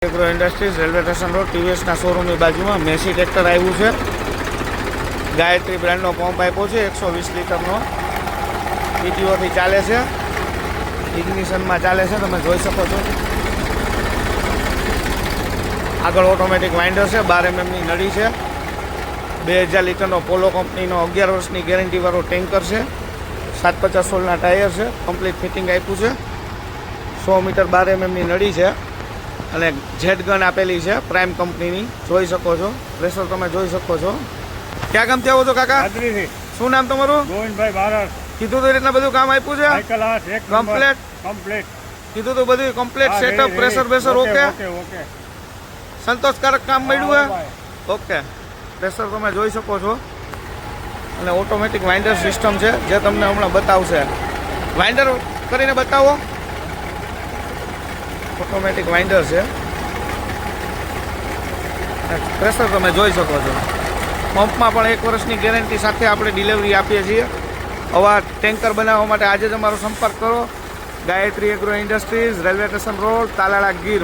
Agro industries railway station road ટીવીએસના શોરૂમની બાજુમાં મેસી ટ્રેક્ટર આવ્યું છે. ગાયત્રી બ્રાન્ડનો પંપ આપ્યો છે 120 લીટરનો. પીટીઓથી ચાલે છે, ઇગ્નિશનમાં ચાલે છે, તમે જોઈ શકો છો. આગળ ઓટોમેટિક વાઇન્ડર છે, 12 mmની નળી છે. 2000 લીટરનો પોલો કંપનીનો 11 વર્ષની ગેરંટીવાળો ટેન્કર છે. 750 સોલના ટાયર છે, કમ્પ્લીટ ફિટિંગ આપ્યું છે. 100 મીટર 12 mmની નળી છે અને જેટ ગન આપેલી છે પ્રાઇમ કંપનીની. જોઈ શકો છો, પ્રેશર તમે જોઈ શકો છો. ક્યાં ગામથી આવો છો કાકા? શું નામ તમારું? ગોવિંદભાઈ બારડ. કીધું તો એ રીતના બધું કામ આપ્યું છે, સાયકલ હાથ એક કમ્પ્લેટ. કમ્પ્લીટ. કીધું તો બધું કમ્પ્લીટ હા, સેટઅપ, રેડી, પ્રેશર બેસર ઓકે, ઓકે, ઓકે ઓકે. સંતોષકારક કામ મળ્યું હા, હે. ભાઈ. ઓકે, પ્રેશર તમે જોઈ શકો છો અને ઓટોમેટિક વાઇન્ડર સિસ્ટમ છે જે તમને હમણાં બતાવશે. વાઇન્ડર કરીને બતાવો. ઓટોમેટિક વાઇન્ડર છે, પ્રેશર તમે જોઈ શકો છો. પંપમાં પણ 1 વર્ષની ગેરંટી સાથે આપણે ડિલિવરી આપીએ છીએ. આવા ટેન્કર બનાવવા માટે આજે જ અમારો સંપર્ક કરો. Gayatri agro industries, railway station road, Talala, Gir.